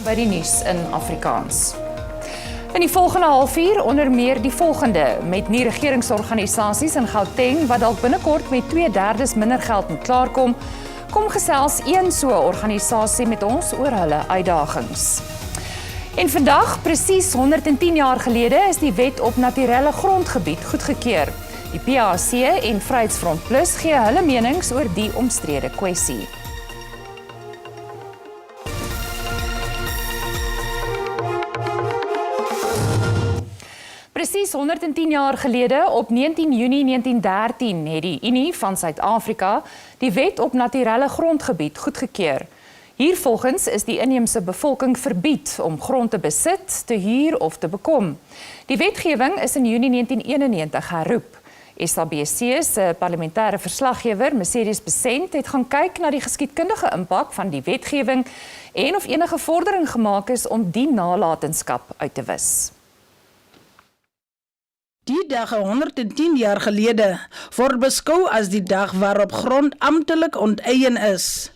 by die nuus in Afrikaans. In die volgende halfuur onder meer die volgende, met nie-regeringsorganisasies in Gauteng wat dalk binnekort met 2/3 minder geld moet klaarkom, kom gesels een so 'n organisasie met ons oor hulle uitdagings. En vandag, presies 110 jaar gelede, is die wet op naturelle grondgebied goedgekeur. Die PAC en Vryheidsfront Plus gee hulle menings oor die omstrede kwessie. Presies 110 jaar gelede, op 19 Junie 1913, het die Unie van Suid-Afrika die wet op naturelle grondgebied goedgekeur. Hiervolgens is die inheemse bevolking verbied om grond te besit, te huur of te bekom. Die wetgewing is in Junie 1991 herroep. SABC se parlementêre verslaggewer, Mercedes Besent, het gaan kyk na die geskiedkundige impak van die wetgewing en of enige vordering gemaak is om die nalatenskap uit te wis. Die dag 110 jaar gelede word beskou as die dag waarop grond amptelik onteien is.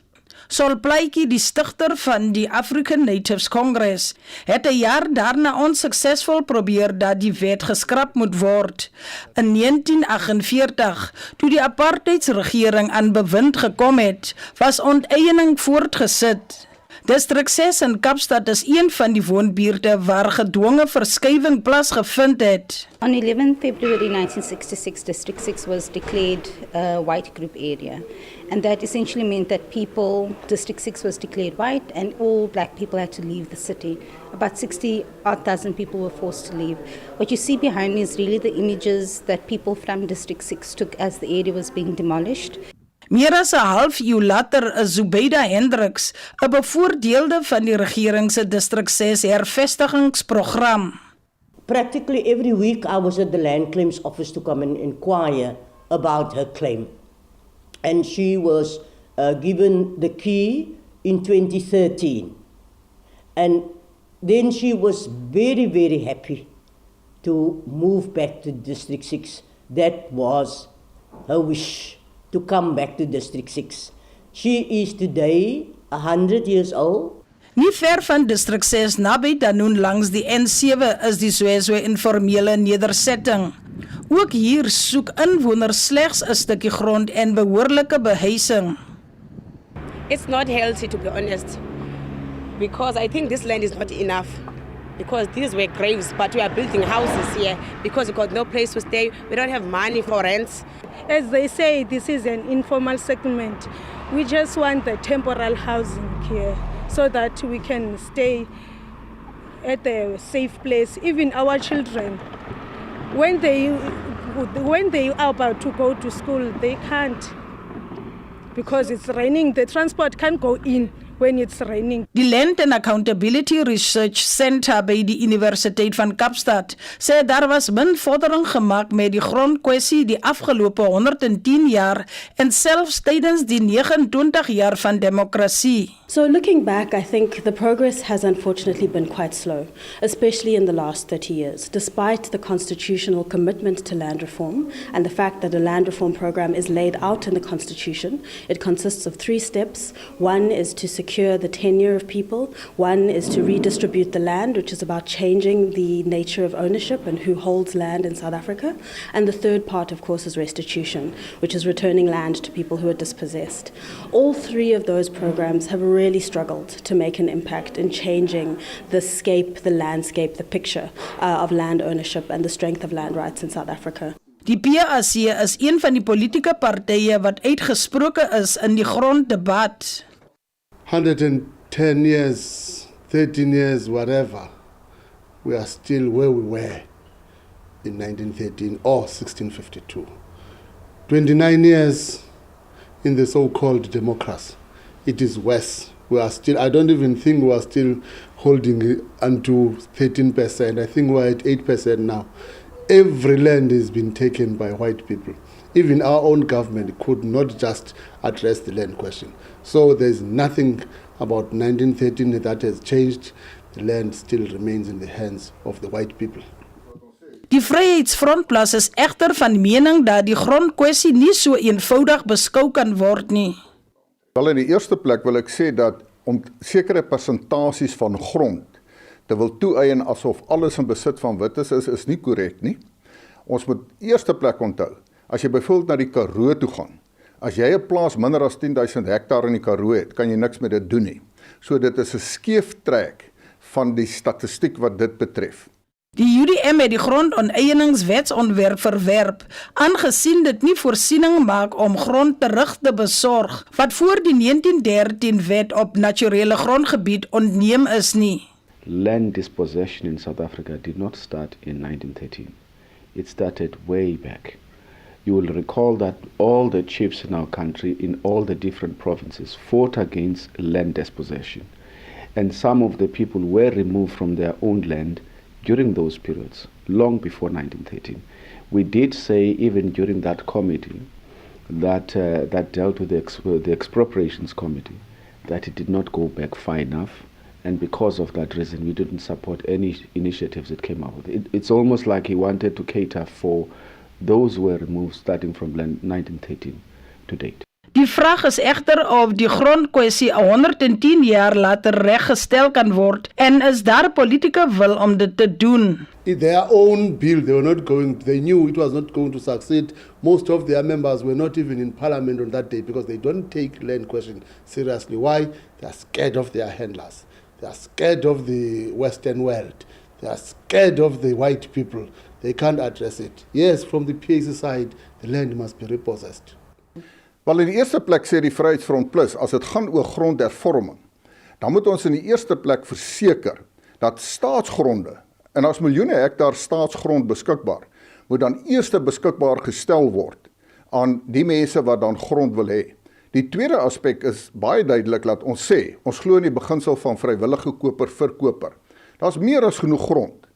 Sol Plaatje, die stigter van die African Natives Congress, het 'n jaar daarna onsuksesvol probeer dat die wet geskraap moet word. In 1948, toe die apartheidsregering aan bewind gekom het, was onteiening voortgesit. Distrik 6 in Kaapstad is een van die woonbuurte waar gedwonge verskywing plaasgevind het. On 11 February 1966, District 6 was declared a white group area. And that essentially meant that District 6 was declared white and all black people had to leave the city. About 60,000 people were forced to leave. What you see behind me is really the images that people from District 6 took as the area was being demolished. Meer as 'n half eeu later is Zubeida Hendricks, 'n bevoordeelde van die regering se Distrik 6 hervestigingsprogram. Practically every week I was at the land claims office to come and inquire about her claim. And she was given the key in 2013. And then she was very, very happy to move back to District 6. That was her wish, to come back to District 6. She is today 100 years old. Nie ver van Distrik 6 naby Danoon langs die N7 is die Soweto informele nedersetting. Ook hier soek inwoners slegs 'n stukkie grond en behoorlike behuising. It's not healthy, to be honest, because I think this land is not enough. Because these were graves, but we are building houses here because we got no place to stay. We don't have money for rents. As they say, this is an informal settlement. We just want the temporal housing here so that we can stay at a safe place. Even our children, when they are about to go to school, they can't because it's raining. The transport can't go in when it's raining. Die Land and Accountability Research Center by die Universiteit van Kaapstad sê daar was min vordering gemaak met die grondkwessie die afgelope 110 jaar en selfs tydens die 29 jaar van demokrasie. So looking back, I think the progress has unfortunately been quite slow, especially in the last 30 years. Despite the constitutional commitment to land reform and the fact that a land reform program is laid out in the Constitution, it consists of 3 steps. One is to secure the tenure of people. One is to redistribute the land, which is about changing the nature of ownership and who holds land in South Africa. And the third part, of course, is restitution, which is returning land to people who are dispossessed. All 3 of those programs have really struggled to make an impact in changing the scape, the landscape, the picture of land ownership and the strength of land rights in South Africa. Die PAC is een van die politieke partye wat uitgesproke is in die gronddebat. 110 years, 13 years, whatever, we are still where we were in 1913 or 1652. 29 years in the so-called democracy. It is worse. We are still, I don't even think we are still holding unto 13%. I think we're at 8% now. Every land has been taken by white people. Even our own government could not just address the land question. So there's nothing about 1913 that has changed. The land still remains in the hands of the white people. Die Vryheidsfront Plus is egter van mening dat die grondkwessie nie so eenvoudig beskou kan word nie. Wel, in die eerste plek wil ek sê dat om sekere persentasies van grond te wil toeëien asof alles in besit van wites is nie korrek nie. Ons moet eerste plek onthou, as jy byvoorbeeld na die Karoo toe gaan, as jy 'n plaas minder as 10.000 hektaar in die Karoo het, kan jy niks met dit doen nie. So dit is 'n skeeftrek van die statistiek wat dit betref. Die UDM het die grondonteieningswetsontwerp verwerp, aangesien dit nie voorsiening maak om grond terug te besorg, wat voor die 1913 wet op naturele grondgebied ontneem is nie. Land dispossession in South Africa did not start in 1913. It started way back. You will recall that all the chiefs in our country, in all the different provinces, fought against land dispossession. And some of the people were removed from their own land during those periods, long before 1913. We did say, even during that committee, that dealt with the expropriations committee, that it did not go back far enough. And because of that reason, we didn't support any initiatives that came up with it. It's almost like he wanted to cater for those who were removed starting from 1913 to date. Die vraag is egter of die grondkwessie 110 jaar later reggestel kan word en is daar politieke wil om dit te doen. In their own bill, they knew it was not going to succeed. Most of their members were not even in parliament on that day because they don't take land question seriously. Why? They are scared of their handlers. They are scared of the Western world. They are scared of the white people. They can't address it. Yes, from the PAC side, the land must be repossessed. Wel, in die eerste plek sê die Vryheidsfront Plus, as dit gaan oor grondhervorming, dan moet ons in die eerste plek verseker dat staatsgronde, en as miljoene hektaar staatsgrond beskikbaar, moet dan eers beskikbaar gestel word aan die mense wat dan grond wil hê. Die tweede aspek is baie duidelik dat ons sê, ons glo in die beginsel van vrywillige koper-verkoper. Daar's meer as genoeg grond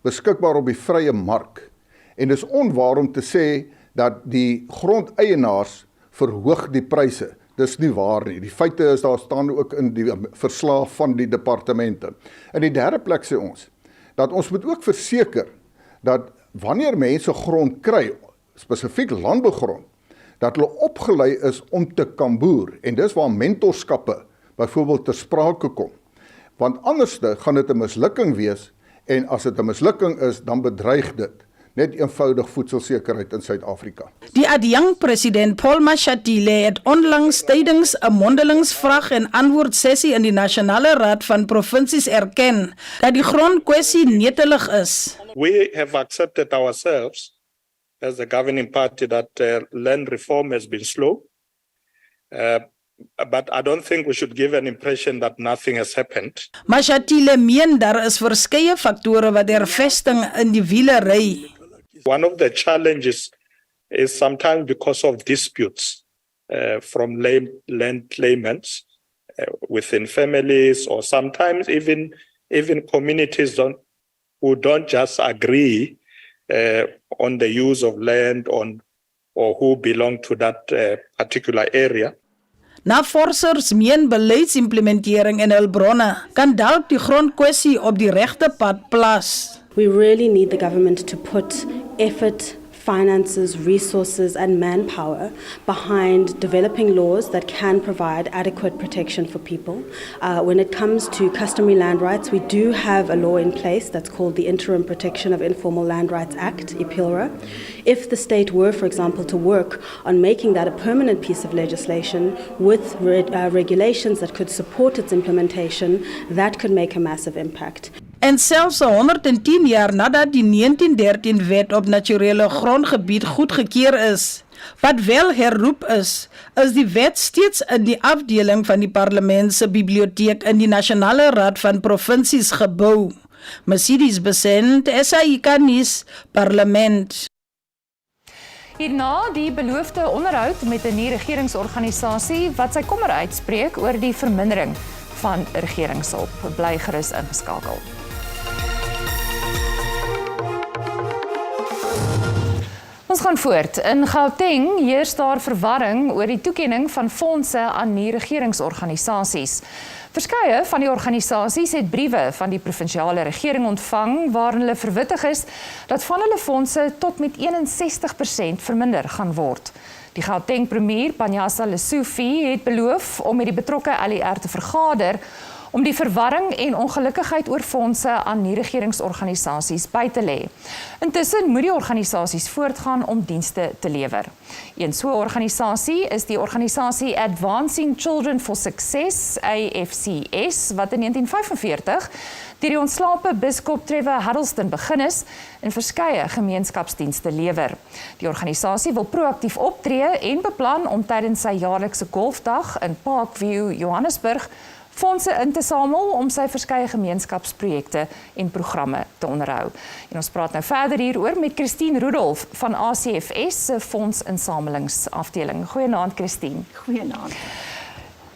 beskikbaar op die vrye mark. En dis onwaar om te sê dat die grondeienaars verhoog die pryse. Dis nie waar nie. Die feite is, daar staan ook in die verslag van die departemente. In die derde plek sê ons, dat ons moet ook verseker, dat wanneer mense grond kry, spesifiek landbougrond, dat hulle opgelei is om te kan boer. En dis waar mentorskappe byvoorbeeld ter sprake kom. Want anderste gaan dit 'n mislukking wees, en as dit 'n mislukking is, dan bedreig dit net eenvoudig voedselsekerheid in Suid-Afrika. Die adjunkt-president Paul Mashatile het onlangs tydens 'n mondelingsvraag en antwoord sessie in die Nasionale Raad van Provinsies erken dat die grondkwessie netelig is. We have accepted ourselves as the governing party that land reform has been slow, but I don't think we should give an impression that nothing has happened. Mashatile meen daar is verskeie faktore wat hervesting in die wiele ry. One of the challenges is sometimes because of disputes from land claimants within families, or sometimes even communities who don't just agree on the use of land or who belong to that particular area. Navorsers meen beleidsimplementering in hul bronne kan dalk die grondkwessie op die regte pad plaas. We really need the government to put effort, finances, resources and manpower behind developing laws that can provide adequate protection for people. When it comes to customary land rights, we do have a law in place that's called the Interim Protection of Informal Land Rights Act, IPILRA. If the state were, for example, to work on making that a permanent piece of legislation with regulations that could support its implementation, that could make a massive impact. En selfs 110 jaar nadat die 1913 wet op naturele grondgebied goedgekeur is, wat wel herroep is die wet steeds in die afdeling van die parlement se biblioteek in die Nasionale Raad van Provinsies gebou. Mercedes Besent, SABC Nuus, Parlement. Hierna die beloofde onderhoud met 'n nie-regeringsorganisasie wat sy kommer uitspreek oor die vermindering van regeringshulp. Bly gerus ingeskakel. Ons gaan voort. In Gauteng heers daar verwarring oor die toekenning van fondse aan nie-regeringsorganisasies. Verskeie van die organisasies het briewe van die provinsiale regering ontvang waarin hulle verwittig is dat van hulle fondse tot met 61% verminder gaan word. Die Gauteng premier, Panjasa Lesufi, het beloof om met die betrokke LER te vergader om die verwarring en ongelukkigheid oor fondse aan nie-regeringsorganisasies by te lê. Intussen moet die organisasies voortgaan om dienste te lewer. Een so 'n organisasie is die organisasie Advancing Children for Success, AFCS, wat in 1945 deur die ontslape biskop Trevor Huddleston begin is en verskeie gemeenskapsdienste lewer. Die organisasie wil proaktief optree en beplan om tydens sy jaarlikse golfdag in Parkview, Johannesburg, fondse in te samel om sy verskeie gemeenskapsprojekte en programme te onderhou. En ons praat nou verder hieroor met Christine Rudolph van ACFS se fondsinsamelingsafdeling. Goeienaand Christine. Goeienaand.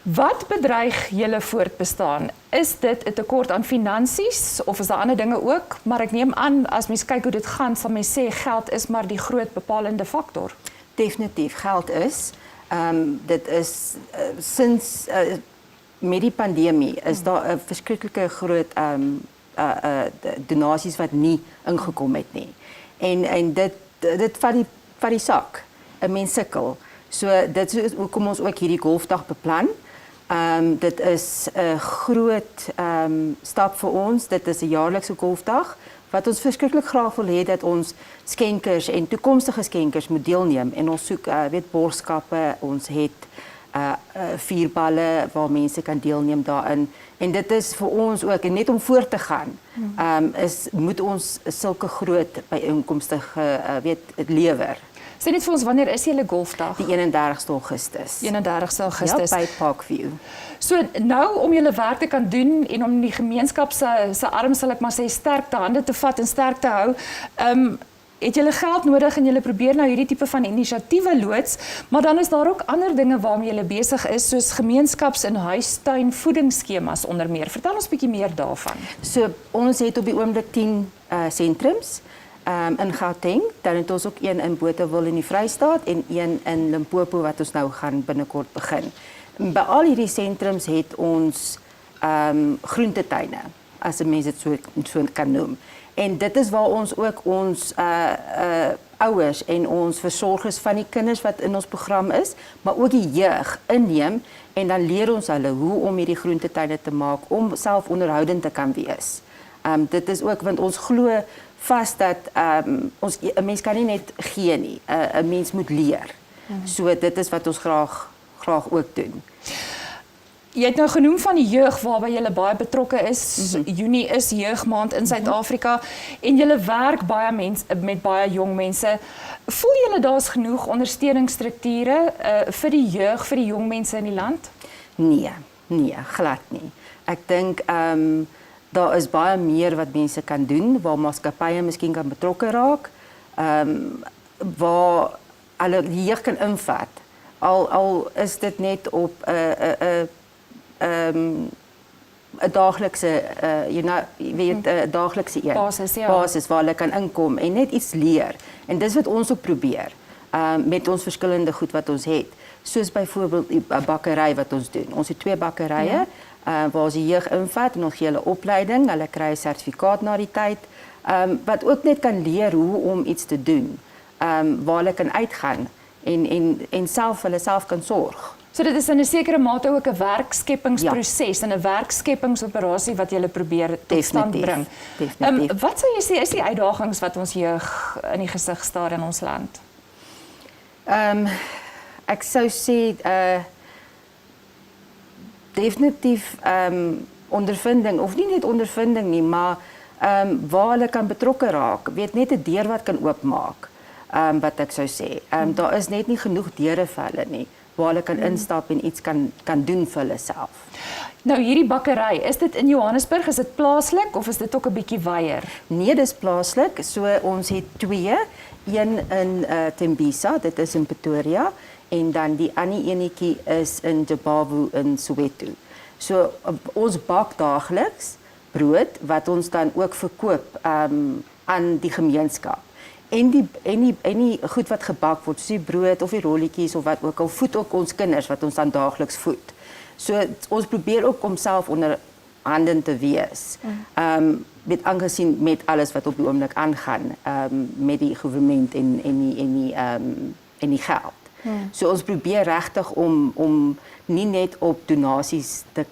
Wat bedreig julle voortbestaan? Is dit 'n tekort aan finansies of is daar ander dinge ook? Maar ek neem aan as mens kyk hoe dit gaan, sal mens sê geld is maar die groot bepalende faktor. Definitief, geld is. Dit is sinds met die pandemie is daar 'n verskriklike groot donasies wat nie ingekom het nie. En dit van die sak. 'n Mens sukkel. So dit is hoekom ons ook hierdie golfdag beplan. Dit is 'n groot stap vir ons. Dit is 'n jaarlikse golfdag wat ons verskriklik graag wil hê dat ons skenkers en toekomstige skenkers moet deelneem. En ons soek borgskappe, ons het vierballe waar mense kan deelneem daarin. En dit is vir ons ook, en net om voort te gaan, moet ons sulke groot byeenkomste lewer. Sê net vir ons, wanneer is julle golfdag? Die 31ste Augustus. 31ste Augustus. Ja, by Parkview. So nou om julle werk te kan doen en om die gemeenskap se arm, sal ek maar sê, sterk te hande te vat en sterk te hou, het julle geld nodig en julle probeer nou hierdie tipe van inisiatiewe loods, maar dan is daar ook ander dinge waarmee julle besig is, soos gemeenskaps- en huistuin voedingsskemas onder meer. Vertel ons 'n bietjie meer daarvan. So ons het op die oomblik 10 sentrums in Gauteng, dan het ons ook een in Botawil in die Vrystaat en een in Limpopo wat ons nou gaan binnekort begin. By al hierdie sentrums het ons groentetuine, as 'n mens dit so kan noem. En dit is waar ons ook ons ouers en ons versorgers van die kinders wat in ons program is, maar ook die jeug inneem en dan leer ons hulle hoe om hierdie groentetuine te maak om self onderhoudend te kan wees. Dit is ook want ons glo vas dat 'n mens kan nie net gee nie, 'n mens moet leer. So dit is wat ons graag ook doen. Jy het nou genoem van die jeug waarby julle baie betrokke is. Junie is jeugmaand in Suid-Afrika en julle werk met baie jong mense. Voel julle daar's genoeg ondersteuningsstrukture vir die jeug, vir die jong mense in die land? Nee, glad nie. Ek dink daar is baie meer wat mense kan doen, waar maatskappye miskien kan betrokke raak, waar hulle die jeug kan invat. Al is dit net op 'n daaglikse daaglikse basis waar hulle kan inkom en net iets leer. En dis wat ons ook probeer met ons verskillende goed wat ons het. Soos byvoorbeeld 'n bakkery wat ons doen. Ons het 2 bakkerye waar ons die jeug invat en ons gee hulle opleiding, hulle kry 'n sertifikaat na die tyd, wat ook net kan leer hoe om iets te doen, waar hulle kan uitgaan en hulle self kan sorg. So dit is in 'n sekere mate ook 'n werkskeppingsproses en 'n werkskepingsoperasie wat julle probeer tot stand bring. Definitief. Wat sou jy sê is die uitdagings wat ons jeug in die gesig staar in ons land? Ek sou sê definitief ondervinding, of nie net ondervinding nie, maar waar hulle kan betrokke raak, weet net 'n deur wat kan oopmaak, wat ek sou sê. Daar is net nie genoeg deure vir hulle nie, waar hulle kan instap en iets kan doen vir hulle self. Nou hierdie bakkery, is dit in Johannesburg, is dit plaaslik of is dit ook 'n bietjie weier? Nee, dis plaaslik. So ons het 2, een in Tembisa, dit is in Pretoria, en dan die ander enetjie is in Jabavu in Soweto. So ons bak daagliks brood wat ons dan ook verkoop aan die gemeenskap. En die goed wat gebak word, soos die brood of die rolletjies of wat ook al, voed ook ons kinders wat ons dan daagliks voed. So ons probeer ook om self onderhandend te wees. Met aangesien met alles wat op die oomblik aangaan met die regering en die geld. So ons probeer regtig om nie net op donasies te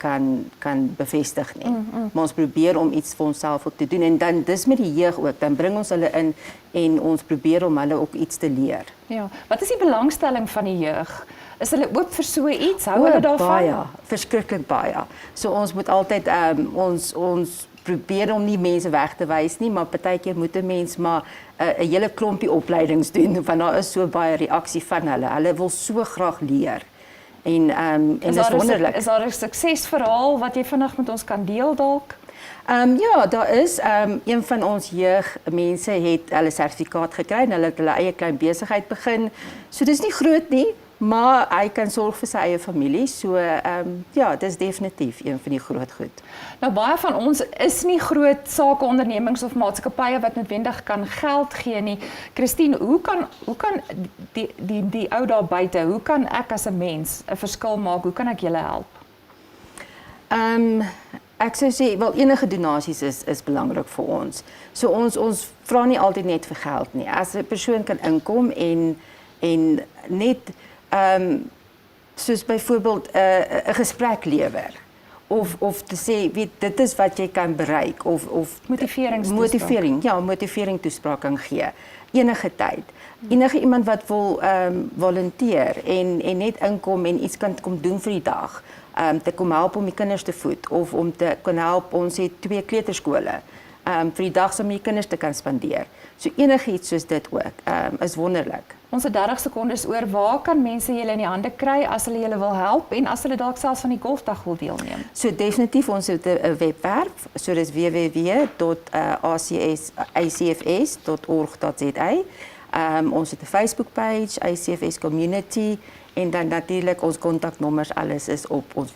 kan bevestig nie. Maar ons probeer om iets vir onsself ook te doen en dan dis met die jeug ook, dan bring ons hulle in en ons probeer om hulle ook iets te leer. Ja, wat is die belangstelling van die jeug? Is hulle oop vir so iets? Hou hulle daarvan? Baie, verskriklik baie. So ons moet altyd ons probeer om nie mense weg te wys nie, maar partykeer moet 'n mens maar 'n hele klompie opleidings doen want daar is so baie reaksie van hulle. Hulle wil so graag leer. En is wonderlik. Is daar 'n suksesverhaal wat jy vinnig met ons kan deel dalk? Ja, daar is een van ons jeugmense het hulle sertifikaat gekry en hulle het hulle eie klein besigheid begin. So dis nie groot nie, maar hy kan sorg vir sy eie familie. So ja, dis definitief een van die groot goed. Nou baie van ons is nie groot sakeondernemings of maatskappye wat noodwendig kan geld gee nie. Christine, hoe kan die ou daar buite, hoe kan ek as 'n mens 'n verskil maak? Hoe kan ek julle help? Ek sou sê, wel enige donasies is belangrik vir ons. So ons vra nie altyd net vir geld nie. As 'n persoon kan inkom en net soos byvoorbeeld 'n gesprek lewer of te sê weet dit is wat jy kan bereik of motivering toespraak kan gee enige tyd. Enige iemand wat wil volunteer en net inkom en iets kan kom doen vir die dag. Te kom help om die kinders te voed of om te kan help, ons het 2 kleuterskole vir die dag om die kinders te kan spandeer. So enigiets soos dit ook is wonderlik. Ons het 30 sekondes oor, waar kan mense julle in die hande kry as hulle julle wil help en as hulle dalk selfs van die golfdag wil deelneem? So definitief ons het 'n webwerf, so dis www.acfs.org.za. Ons het 'n Facebook page, ICFS Community en dan natuurlik ons kontaknommers, alles is op ons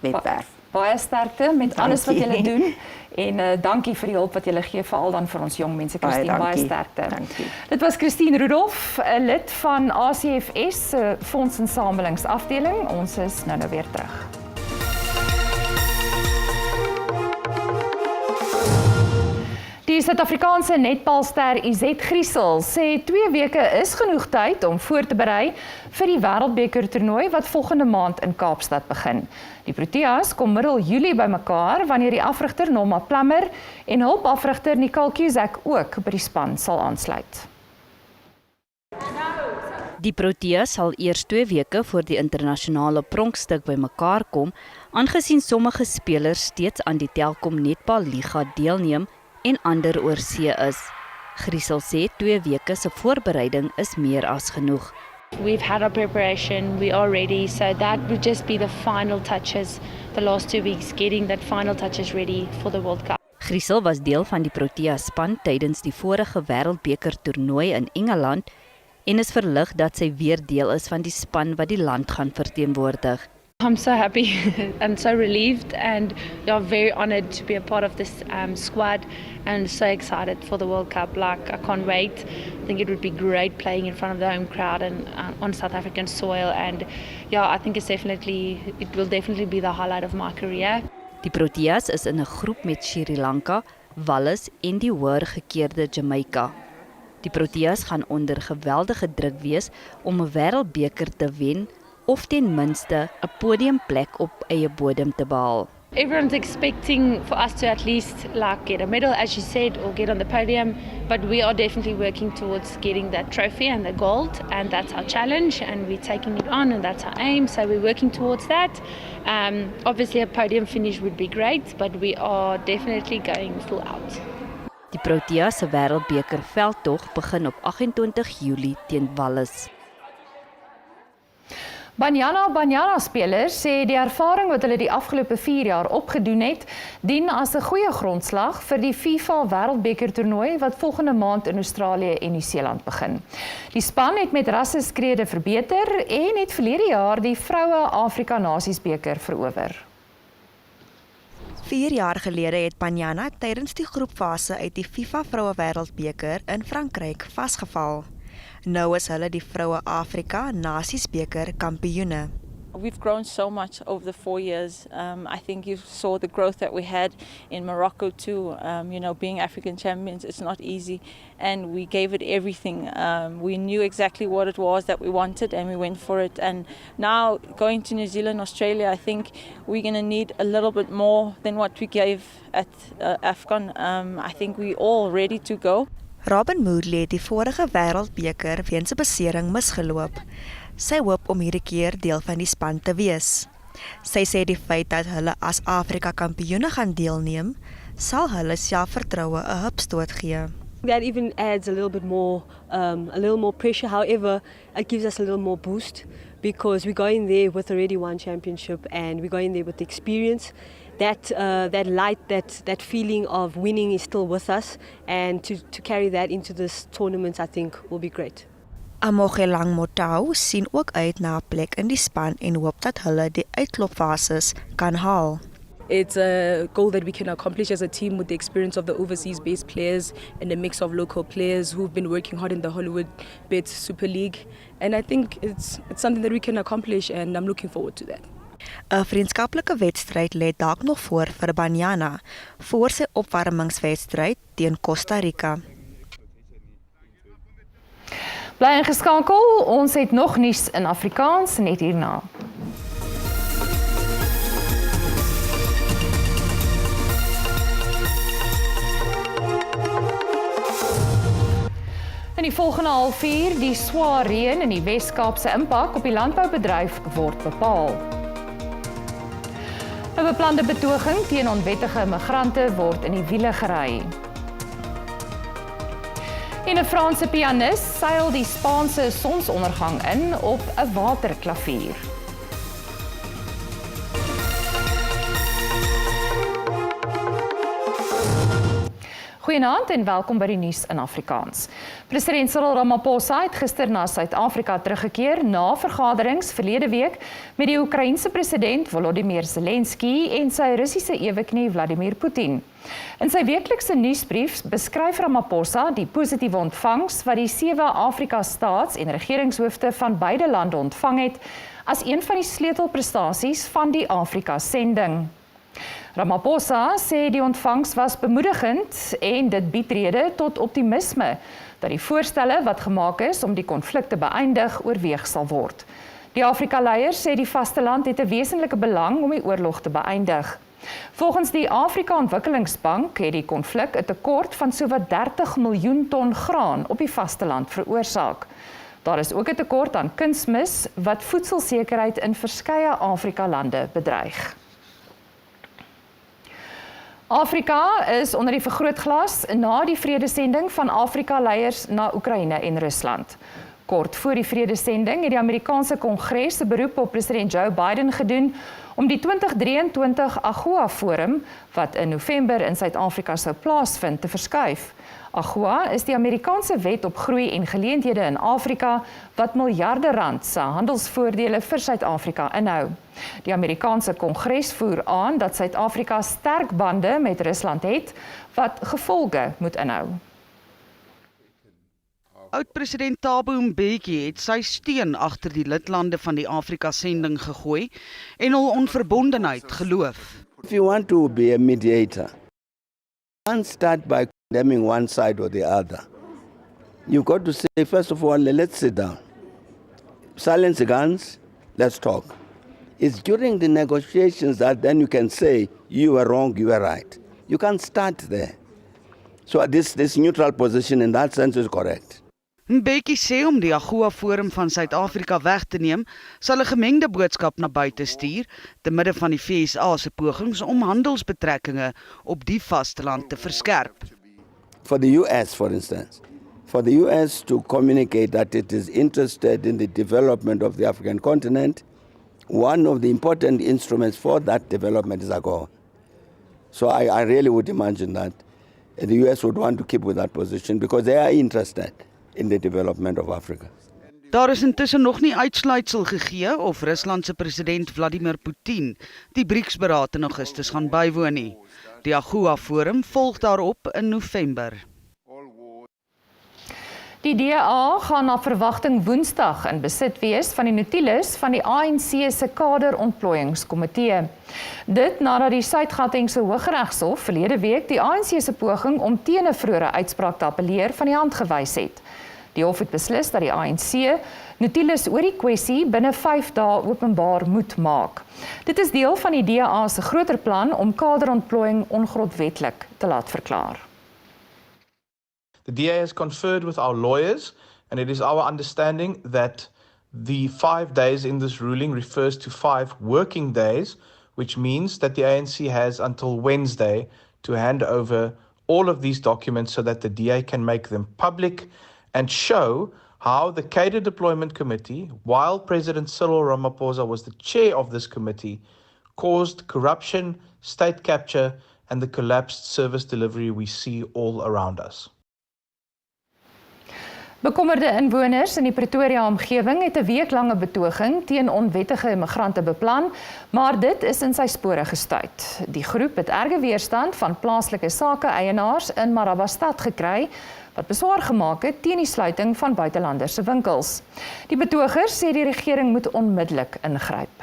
webwerf. Baie sterkte met alles wat julle doen en dankie vir die hulp wat julle gee veral dan vir ons jong mense. Christine, baie sterkte. Dankie. Dit was Christine Rudolph, 'n lid van ACFS se fondsinsamelingsafdeling. Ons is nou weer terug. Die Suid-Afrikaanse netbalster Izet Griesel sê 2 weke is genoeg tyd om voor te berei vir die Wêreldbeker toernooi wat volgende maand in Kaapstad begin. Die Proteas kom middel Julie bymekaar wanneer die afrigter Norma Plammer en hulpafrigter Nicole Cusack ook by die span sal aansluit. Die Proteas sal eers 2 weke voor die internasionale pronkstuk bymekaar kom, aangesien sommige spelers steeds aan die Telkom Netbal Liga deelneem en ander oorsee is. Griesel sê 2 weke se voorbereiding is meer as genoeg. We've had our preparation, we are ready, so that would just be the final touches, the last 2 weeks, getting that final touches ready for the World Cup. Griesel was deel van die Protea span tydens die vorige Wêreldbeker toernooi in Engeland en is verlig dat sy weer deel is van die span wat die land gaan verteenwoordig. I'm so happy and so relieved and very honoured to be a part of this squad and so excited for the World Cup. Like, I can't wait. I think it would be great playing in front of the home crowd and on South African soil, and I think it will definitely be the highlight of my career. Die Proteas is in 'n groep met Sri Lanka, Wallis en die hoër gekeerde Jamaica. Die Proteas gaan onder geweldige druk wees om 'n Wêreldbeker te wen of ten minste 'n podiumplek op eie bodem te behaal. Everyone's expecting for us to at least get a medal, as you said, or get on the podium, but we are definitely working towards getting that trophy and the gold, and that's our challenge, and we're taking it on, and that's our aim, so we're working towards that. Obviously a podium finish would be great, but we are definitely going full out. Die Proteas se Wêreldbeker veldtog begin op 28 Julie teen Wallis. Banyana spelers sê die ervaring wat hulle die afgelope 4 jaar opgedoen het, dien as 'n goeie grondslag vir die FIFA Wêreldbeker toernooi wat volgende maand in Australië en Nieu-Seeland begin. Die span het met rasseskrede verbeter en het verlede jaar die vroue Afrika Nasiesbeker verower. 4 jaar gelede het Banyana tydens die groepfase uit die FIFA Vroue Wêreldbeker in Frankryk vasgeval. Nou is hulle die vroue Afrika Nasiesbeker kampioene. we've grown so much over the 4 years. I think you saw the growth that we had in Morocco too. Being African champions, it's not easy, and we gave it everything. We knew exactly what it was that we wanted, and we went for it. And now going to New Zealand, Australia, I think we're going to need a little bit more than what we gave at AFCON. I think we're all ready to go. Robin Moodley het die vorige wêreldbeker weens 'n besering misgeloop. Sy hoop om hierdie keer deel van die span te wees. Sy sê die feit dat hulle as Afrika kampioene gaan deelneem, sal hulle selfvertroue 'n hupstoot gee. That even adds a little more pressure. However, it gives us a little more boost because we go in there with already one championship and we go in there with the experience. That light, that feeling of winning is still with us, and to carry that into this tournament, I think, will be great. Amogelang Motau sien ook uit na 'n plek in die span en hoop dat hulle die uitklopfases kan haal. It's a goal that we can accomplish as a team with the experience of the overseas-based players and a mix of local players who've been working hard in the Hollywood Bet Super League. And I think it's something that we can accomplish, and I'm looking forward to that. 'n Vriendskaplike wedstryd lê dalk nog voor vir Banyana voor sy opwarmingswedstryd teen Costa Rica. Bly ingeskakel, ons het nog nuus in Afrikaans net hierna. In die volgende halfuur, die swaar reën in die Wes-Kaap se impak op die landboubedryf word bepaal. 'n Beplande betoging teen onwettige migrante word in die wiele gery. En 'n Franse pianis seil die Spaanse sonsondergang in op 'n waterklavier. Goeienaand en welkom by die nuus in Afrikaans. President Cyril Ramaphosa het gister na Suid-Afrika teruggekeer na vergaderings verlede week met die Oekraïense president Volodymyr Zelensky en sy Russiese eweknie Vladimir Putin. In sy weeklikse nuusbrief beskryf Ramaphosa die positiewe ontvangs wat die 7 Afrika staats- en regeringshoofde van beide lande ontvang het as een van die sleutelprestasies van die Afrika-sending. Ramaphosa sê die ontvangs was bemoedigend en dit bied rede tot optimisme dat die voorstelle wat gemaak is om die konflik te beëindig oorweeg sal word. Die Afrika-leiers sê die vasteland het 'n wesenlike belang om die oorlog te beëindig. Volgens die Afrika Ontwikkelingsbank het die konflik 'n tekort van sowat 30 miljoen ton graan op die vasteland veroorsaak. Daar is ook 'n tekort aan kunsmis wat voedselsekerheid in verskeie Afrika-lande bedreig. Afrika is onder die vergrootglas na die vredesending van Afrika-leiers na Oekraïne en Rusland. Kort voor die vredesending het die Amerikaanse Kongres 'n beroep op president Joe Biden gedoen om die 2023 AGOA-forum wat in November in Suid-Afrika sou plaasvind te verskuif. AGOA is die Amerikaanse wet op groei en geleenthede in Afrika wat miljarde rand se handelsvoordele vir Suid-Afrika inhou. Die Amerikaanse Kongres voer aan dat Suid-Afrika sterk bande met Rusland het wat gevolge moet inhou. Oud-president Thabo Mbeki het sy steun agter die lidlande van die Afrika-sending gegooi en hul onverbondenheid geloof. If you want to be a mediator, don't start by condemning one side or the other. You've got to say, first of all, let's sit down. Silence the guns, let's talk. It's during the negotiations that then you can say, you were wrong, you were right. You can't start there. So this neutral position in that sense is correct. Mbeki sê om die AGOA-forum van Suid-Afrika weg te neem, sal 'n gemengde boodskap na buite stuur, te midde van die VSA se pogings om handelsbetrekkinge op die vasteland te verskerp. For the US, for instance, for the US to communicate that it is interested in the development of the African continent, one of the important instruments for that development is AGOA. So I really would imagine that the US would want to keep with that position because they are interested in the development of Africa. Daar is intussen nog nie uitsluitsel gegee of Rusland se president Vladimir Putin die BRICS-beraad in Augustus gaan bywoon nie. Die AGOA-forum volg daarop in November. Die DA gaan na verwagting Woensdag in besit wees van die notules van die ANC se kaderontplooiingskomitee. Dit nadat die Suid-Gautengse Hooggeregshof verlede week die ANC se poging om teen 'n vroeëre uitspraak te appeleer van die hand gewys het. Die hof het beslis dat die ANC notules oor die kwessie binne 5 dae openbaar moet maak. Dit is deel van die DA se groter plan om kaderontplooiing ongrondwetlik te laat verklaar. The DA has conferred with our lawyers, and it is our understanding that the 5 days in this ruling refers to 5 working days, which means that the ANC has until Wednesday to hand over all of these documents so that the DA can make them public and show how the Cadre Deployment Committee, while President Cyril Ramaphosa was the chair of this committee, caused corruption, state capture, and the collapsed service delivery we see all around us. Bekommerde inwoners in die Pretoria-omgewing het 'n weeklange betoging teen onwettige immigrante beplan, maar dit is in sy spore gestuit. Die groep het erge weerstand van plaaslike sake-eienaars in Marabastad gekry, wat beswaar gemaak het teen die sluiting van buitelanders se winkels. Die betogers sê die regering moet onmiddellik ingryp.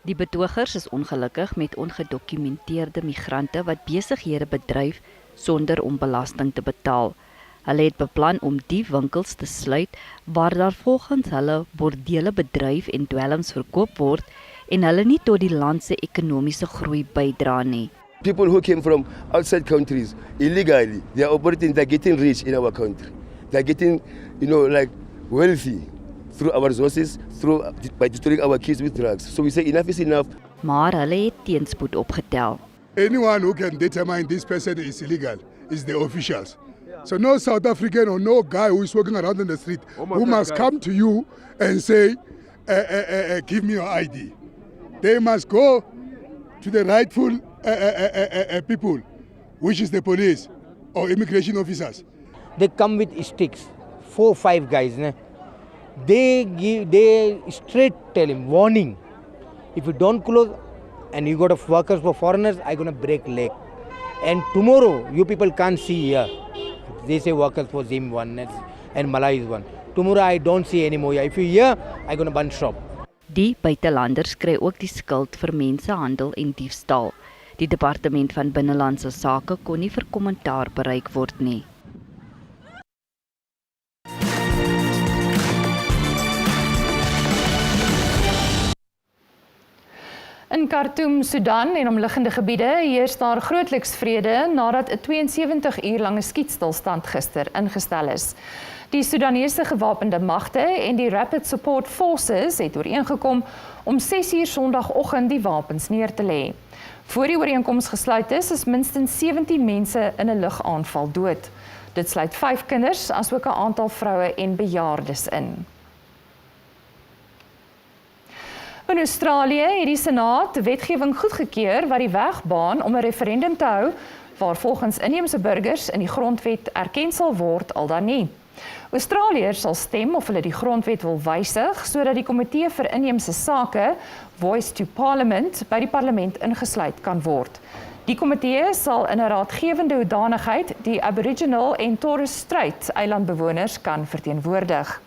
Die betogers is ongelukkig met ongedokumenteerde migrante wat besighede bedryf sonder om belasting te betaal. Hulle het beplan om die winkels te sluit waar daar volgens hulle bordele bedryf en dwelms verkoop word en hulle nie tot die land se ekonomiese groei bydra nie. People who came from outside countries illegally, they are operating, they're getting rich in our country. They're getting, wealthy through our resources, by destroying our kids with drugs. So we say enough is enough. Maar hulle het teenspoed opgetel. Anyone who can determine this person is illegal is the officials. So no South African or no guy who is walking around in the street who must come to you and say, give me your ID. They must go to the rightful people, which is the police or immigration officers. They come with sticks, 4 or 5 guys. Ne? They straight tell him, warning, if you don't close and you got workers for foreigners, I'm going to break leg. And tomorrow, you people can't see here. They say workers for Zim one and Malay is one. Tomorrow, I don't see anymore. If you hear, I'm going to burn shop. Die buitelanders kry ook die skuld vir mensehandel en diefstal. Die departement van Binnelandse Sake kon nie vir kommentaar bereik word nie. In Khartoum, Sudan en omliggende gebiede heers daar grootliks vrede nadat 'n 72 uur lange skietstilstand gister ingestel is. Die Sudanese gewapende magte en die Rapid Support Forces het ooreengekom om 6 uur Sondagoggend die wapens neer te lê. Voor die ooreenkoms gesluit is minstens 17 mense in 'n lugaanval dood. Dit sluit 5 kinders asook 'n aantal vroue en bejaardes in. In Australië het die Senaat wetgewing goedgekeur wat die weg baan om 'n referendum te hou waar volgens inheemse burgers in die grondwet erken sal word al dan nie. Australiërs sal stem of hulle die grondwet wil wysig sodat die komitee vir inheemse sake, Voice to Parliament, by die parlement ingesluit kan word. Die komitee sal in 'n raadgewende hoedanigheid die Aboriginal en Torres Strait eilandbewoners kan verteenwoordig.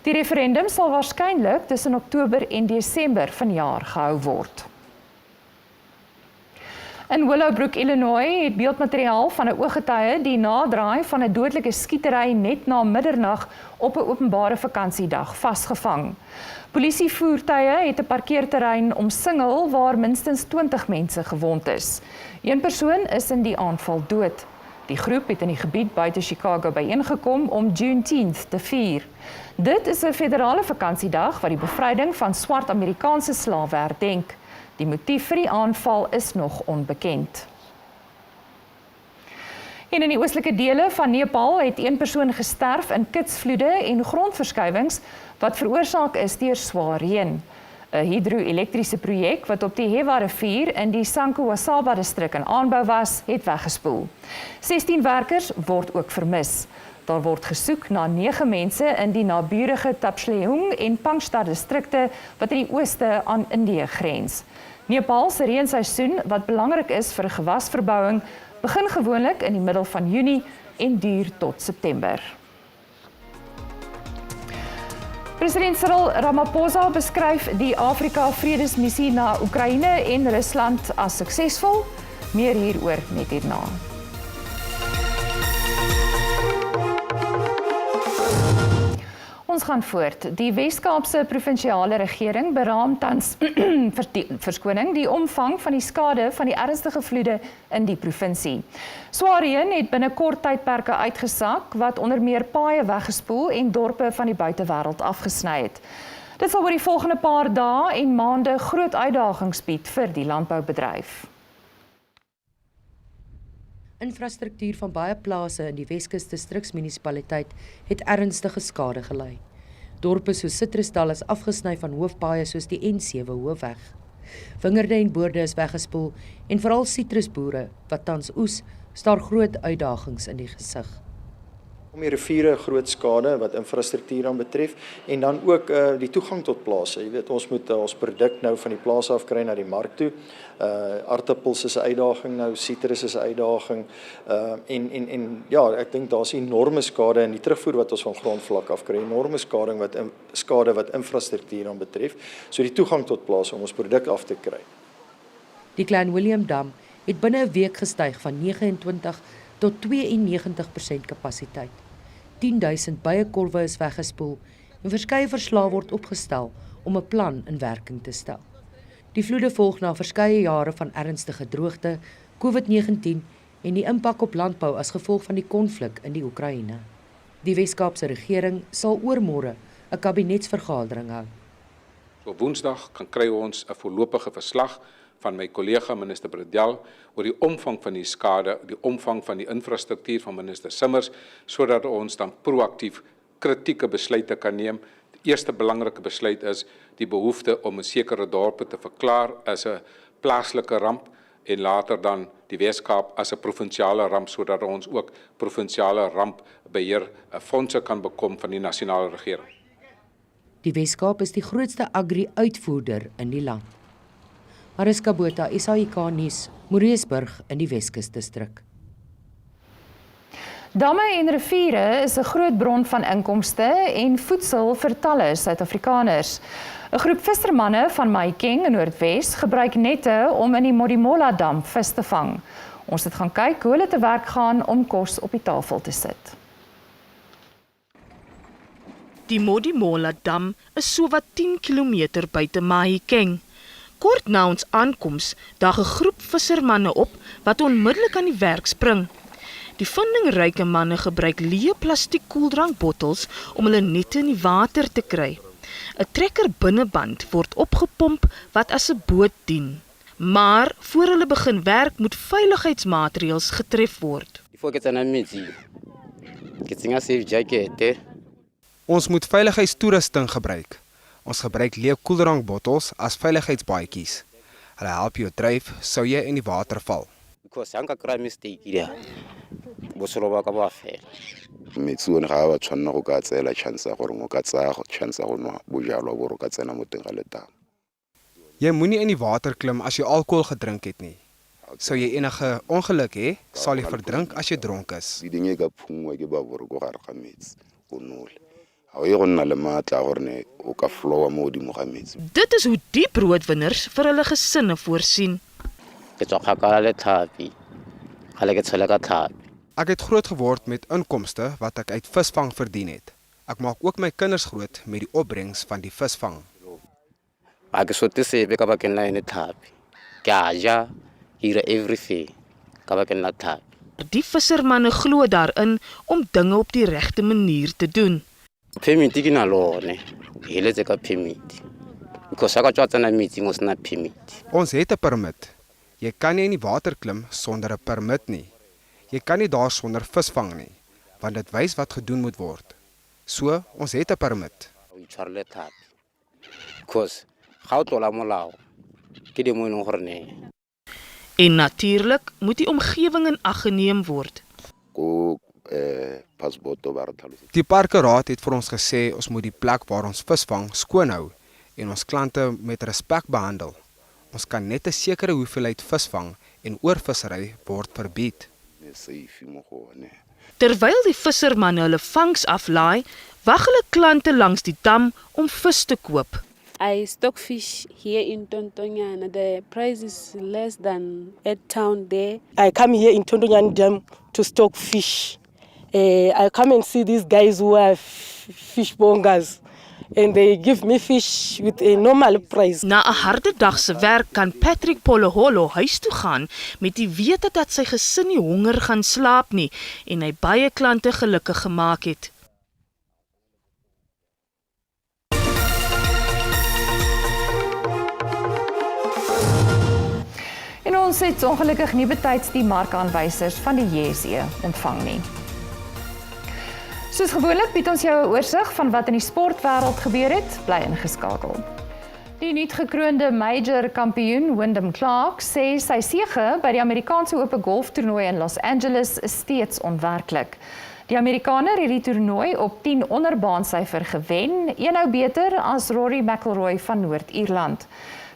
Die referendum sal waarskynlik tussen Oktober en Desember vanjaar gehou word. In Willowbrook, Illinois het beeldmateriaal van 'n ooggetuie die nadraai van 'n dodelike skietery net na middernag op 'n openbare vakansiedag vasgevang. Polisievoertuie het 'n parkeerterrein omsingel waar minstens 20 mense gewond is. Een persoon is in die aanval dood. Die groep het in die gebied buite Chicago byeengekom om Juneteenth te vier. Dit is 'n federale vakansiedag wat die bevryding van swart Amerikaanse slawe herdenk. Die motief vir die aanval is nog onbekend. En in die oostelike dele van Nepal het 1 persoon gesterf in kitsvloede en grondverskywings wat veroorsaak is deur swaar reën. 'n hidro-elektriese projek wat op die Hewa rivier in die Sanko-Wasaba distrik in aanbou was, het weggespoel. 16 werkers word ook vermis. Daar word gesoek na 9 mense in die naburige Tapshleung en Pangstad distrikte wat in die ooste aan Indië grens. Nepal se reenseisoen, wat belangrik is vir gewasverbouing, begin gewoonlik in die middel van Junie en duur tot September. President Cyril Ramaphosa beskryf die Afrika-vredesmissie na Oekraïne en Rusland as suksesvol. Meer hieroor net hierna. Ons gaan voort. Die Wes-Kaapse provinsiale regering beraam tans die omvang van die skade van die ernstige vloede in die provinsie. Swaar reën het binne kort tydperke uitgesak wat onder meer paaie weggespoel en dorpe van die buitewêreld afgesny het. Dit sal oor die volgende paar dae en maande groot uitdagings bied vir die landboubedryf. Infrastruktuur van baie plase in die Weskus distriksmunisipaliteit het ernstige skade gely. Dorpe soos Citrusdal is afgesny van hoofpaaie soos die N7 hoofweg. Wingerde en boorde is weggespoel en veral sitrusboere wat tans oes, staar groot uitdagings in die gesig. Om die riviere groot skade wat infrastruktuur aan betref en dan ook die toegang tot plase. Jy weet, ons moet ons produk nou van die plaas af kry na die mark toe. Aartappels is 'n uitdaging nou, sitrus is 'n uitdaging. En ja, ek dink daar's enorme skade in die terugvoer wat ons van grondvlak af kry. Enorme skade wat infrastruktuur aan betref. So die toegang tot plase om ons produk af te kry. Die Klein Willem Dam het binne 'n week gestyg van 29 tot 92% kapasiteit. 10.000 byekolwe is weggespoel en verskeie verslae word opgestel om 'n plan in werking te stel. Die vloede volg na verskeie jare van ernstige droogte, COVID-19 en die impak op landbou as gevolg van die konflik in die Oekraïne. Die Wes-Kaapse regering sal oormôre 'n kabinetsvergadering hou. So Woensdag kan kry ons 'n voorlopige verslag van my kollega minister Bredel oor die omvang van die skade, die omvang van die infrastruktuur van minister Simmers, sodat ons dan proaktief kritieke besluite kan neem. Die eerste belangrike besluit is die behoefte om 'n sekere dorpe te verklaar as 'n plaaslike ramp en later dan die Wes-Kaap as 'n provinsiale ramp, sodat ons ook provinsiale rampbeheer fondse kan bekom van die nasionale regering. Die Wes-Kaap is die grootste agri-uitvoerder in die land. Mariska Botha, SABC Nuus, Moreesburg in die Weskus distrik. Damme en riviere is 'n groot bron van inkomste en voedsel vir talle Suid-Afrikaners. 'n Groep vissermanne van Mahikeng in Noordwes gebruik nette om in die Modimola dam vis te vang. Ons het gaan kyk hoe hulle te werk gaan om kos op die tafel te sit. Die Modimola dam is sowat 10 km buite Mahikeng. Kort na ons aankoms daag 'n groep vissermanne op wat onmiddellik aan die werk spring. Die vindingryke manne gebruik leë plastiek koeldrankbottels om hulle nette in die water te kry. 'n Trekker binneband word opgepomp wat as 'n boot dien. Maar voor hulle begin werk moet veiligheidsmaatreëls getref word. Ons moet veiligheidstoerusting gebruik. Ons gebruik leë koeldrankbottels as veiligheidsbaadjies. Hulle help jou dryf sou jy in die water val. Metsi ga ba tshwanna go ka tsela chance gore ngo ka tsaya go chance go nwa bojalwa bo ro ka tsena mo teng ga letang. Jy moenie in die water klim as jy alkohol gedrink het nie. Sou jy enige ongeluk hê, sal jy verdrink as jy dronk is. Di dinge ka phungwa ke ba boro go gare ga metsi o nole. Ha o nna le matla gore ne o ka flowa mo di mo ga metsi. Dit is hoe die broodwinners vir hulle gesinne voorsien. Ek het groot geword met inkomste wat ek uit visvang verdien het. Ek maak ook my kinders groot met die opbrengs van die visvang. Ek sotte sebe ka bakeng la ene thapi. Ke a ja, hier everything ka bakeng la thapi. Die vissermanne glo daarin om dinge op die regte manier te doen. Permit ke na lone. Hele tse ka permit. Because ka tswa tsena metsi mo sna permit. Ons het 'n permit. Jy kan nie in die water klim sonder 'n permit nie. Jy kan nie daar sonder vis vang nie, want dit wys wat gedoen moet word. So, ons het 'n permit. En natuurlik moet die omgewing in ag geneem word. Die parkeraad het vir ons gesê ons moet die plek waar ons vis vang skoon hou en ons klante met respek behandel. Ons kan net 'n sekere hoeveelheid vis vang en oorvissery word verbied. Terwyl die vissermanne hulle vangs aflaai, wag hulle klante langs die dam om vis te koop. I stock fish here in Tontonyana. The price is less than at town there. I come here in Tontonyana Dam to stock fish. I come and see these guys who are fish bongers. And they give me fish with a normal price. Na 'n harde dag se werk kan Patrick Poloholo huis toe gaan met die wete dat sy gesin nie honger gaan slaap nie en hy baie klante gelukkig gemaak het. En ons het ongelukkig nie betyds die markaanwysers van die JSE ontvang nie. Soos gewoonlik bied ons jou 'n oorsig van wat in die sportwêreld gebeur het, bly ingeskakel. Die nuutgekroonde major kampioen Wyndham Clark sê sy sege by die Amerikaanse Ope golftoernooi in Los Angeles is steeds onwerklik. Die Amerikaner het die toernooi op 10 onder baansyfer gewen, een nou beter as Rory McIlroy van Noord-Ierland.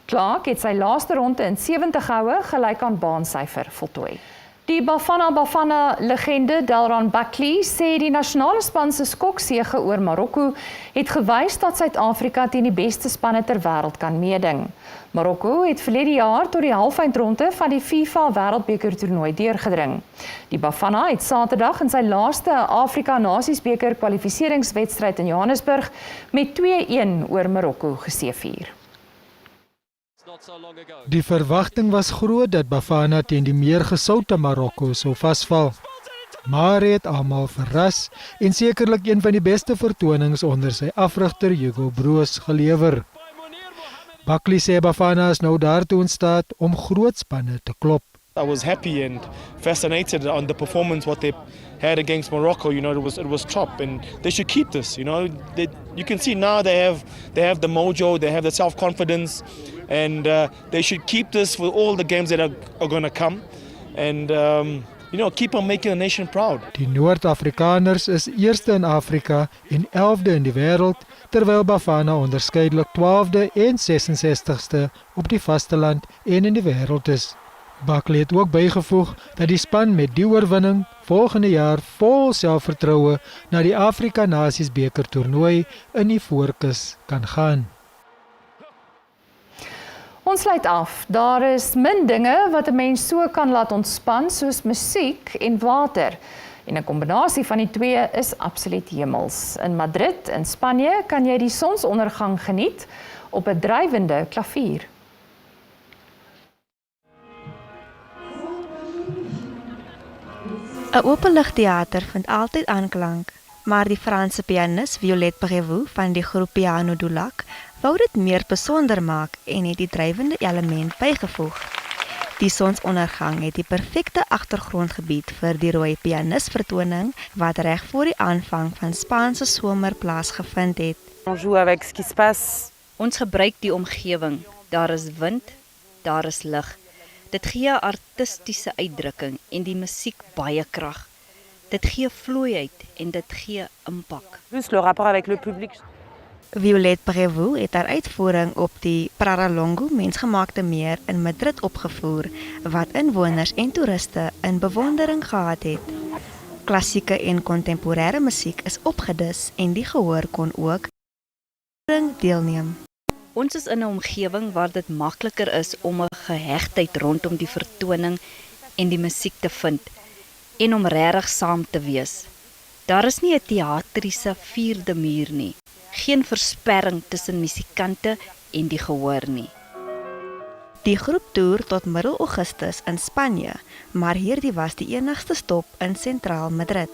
Clark het sy laaste ronde in 70 houe gelyk aan baansyfer voltooi. Die Bafana legende Delron Buckley sê die nasionale span se skoksege oor Marokko het gewys dat Suid-Afrika teen die beste spanne ter wêreld kan meeding. Marokko het verlede jaar tot die halfeindronde van die FIFA Wêreldbeker toernooi deurgedring. Die Bafana het Saterdag in sy laaste Afrika Nasiesbeker kwalifikasiewedstryd in Johannesburg met 2-1 oor Marokko geseëvier. Die verwagting was groot dat Bafana teen die meer gesoute Marokko sou vasval. Maar hy het almal verras en sekerlik een van die beste vertonings onder sy afrigter Hugo Broos gelewer. Buckley sê Bafana is nou daartoe in staat om groot spanne te klop. I was happy and fascinated on the performance what they had against Morocco. You know, it was top, and they should keep this. You know, you can see now they have the mojo, they have the self-confidence, and they should keep this for all the games that are going to come, and you know, keep on making the nation proud. Die Noord-Afrikaners is eerste in Afrika en 11de in die wêreld, terwyl Bafana onderskeidelik 12de en 66ste op die vasteland en in die wêreld is. Buckley het ook bygevoeg dat die span met die oorwinning volgende jaar vol selfvertroue na die Afrika Nasiesbeker toernooi in die voorkus kan gaan. Ons sluit af. Daar is min dinge wat 'n mens so kan laat ontspan soos musiek en water. En 'n kombinasie van die twee is absoluut hemels. In Madrid in Spanje kan jy die sonsondergang geniet op 'n drywende klavier. 'n Openligteater vind altyd aanklank, maar die Franse pianis Violette Prévost van die groep Piano du Lac wou dit meer besonder maak en het die drywende element bygevoeg. Die sonsondergang het die perfekte agtergrondgebied vir die rooi pianisvertoning wat reg voor die aanvang van Spaanse somer plaasgevind het. Ons gebruik die omgewing. Daar is wind, daar is lig. Dit gee 'n artistiese uitdrukking en die musiek baie krag. Dit gee vloeiheid en dit gee impak. Violette Prévost het haar uitvoering op die Paralongo mensgemaakte meer in Madrid opgevoer, wat inwoners en toeriste in bewondering gehad het. Klassieke en kontemporêre musiek is opgedis en die gehoor kon ook deelneem. Ons is in 'n omgewing waar dit makliker is om 'n gehegtheid rondom die vertoning en die musiek te vind en om regtig saam te wees. Daar is nie 'n teatriese vierde muur nie. Geen versperring tussen musikante en die gehoor nie. Die groep toer tot middel Augustus in Spanje, maar hierdie was die enigste stop in sentraal Madrid.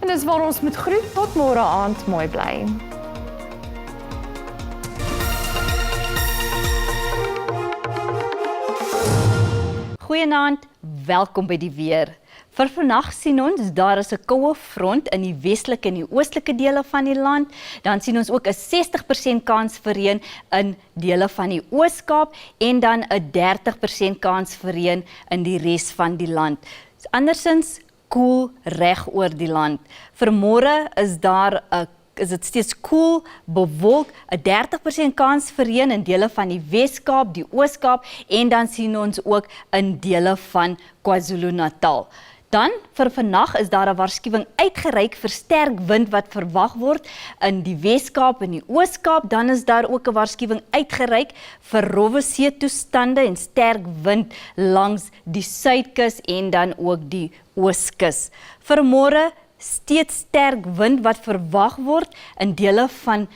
En dis waar ons moet groet tot môre aand, mooi bly. Goeienaand, welkom by die weer. Vir vannag sien ons, daar is 'n koue front in die westelike en die oostelike dele van die land. Dan sien ons ook 'n 60% kans vir reën in dele van die Oos-Kaap en dan 'n 30% kans vir reën in die res van die land. Andersins koel reg oor die land. Vir môre is daar 'n is dit steeds koel, bewolk, 'n 30% kans vir reën in dele van die Wes-Kaap, die Oos-Kaap en dan sien ons ook in dele van KwaZulu-Natal. Dan vir vannag is daar 'n waarskuwing uitgereik vir sterk wind wat verwag word in die Wes-Kaap en die Oos-Kaap. Dan is daar ook 'n waarskuwing uitgereik vir rowwe see toestande en sterk wind langs die suidkus en dan ook die ooskus. Vir môre steeds sterk wind wat verwag word in dele van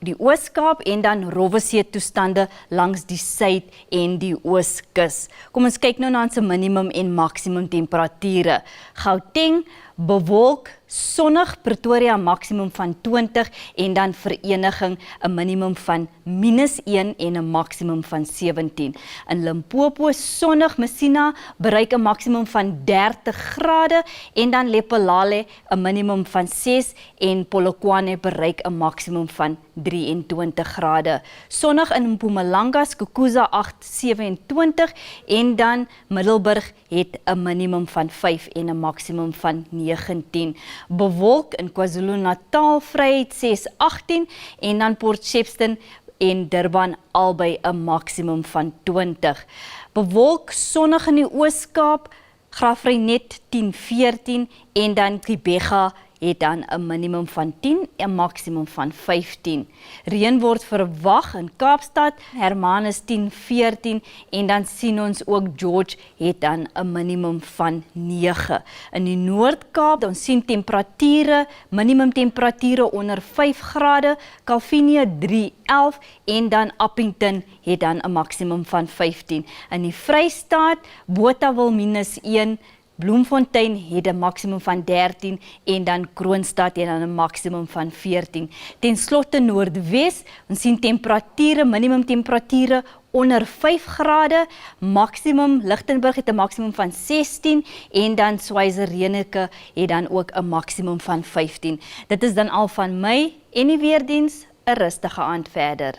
die Oos-Kaap en dan rowwe see toestande langs die suid en die ooskus. Kom ons kyk nou na ons minimum en maksimum temperature. Gauteng bewolk, sonnig, Pretoria maksimum van 20 en dan Vereniging 'n minimum van -1 en 'n maksimum van 17. In Limpopo sonnig, Messina bereik 'n maksimum van 30 grade en dan Lephalale 'n minimum van 6 en Polokwane bereik 'n maksimum van 23 grade. Sonnig in Mpumalanga, Skukuza 8-27 en dan Middelburg het 'n minimum van 5 en 'n maksimum van 19. Bewolk in KwaZulu-Natal, Vryheid 6-18 en dan Port Shepstone en Durban albei 'n maksimum van 20. Bewolk sonnig in die Oos-Kaap, Graaff-Reinet 10-14 en dan Gqeberha het dan 'n minimum van 10 en 'n maksimum van 15. Reën word verwag in Kaapstad, Hermanus 10-14 en dan sien ons ook George het dan 'n minimum van 9. In die Noord-Kaap ons sien temperature, minimum temperature onder 5 grade, Kalvinia 3-11 en dan Appington het dan 'n maksimum van 15. In die Vrystaat, Botawil -1, Bloemfontein het 'n maksimum van 13 en dan Kroonstad het dan 'n maksimum van 14. Ten slotte Noordwes, ons sien temperature, minimum temperature onder 5 grade, maksimum Lichtenburg het 'n maksimum van 16 en dan Schweizer-Reneke het dan ook 'n maksimum van 15. Dit is dan al van my en die weerdiens, 'n rustige aand verder.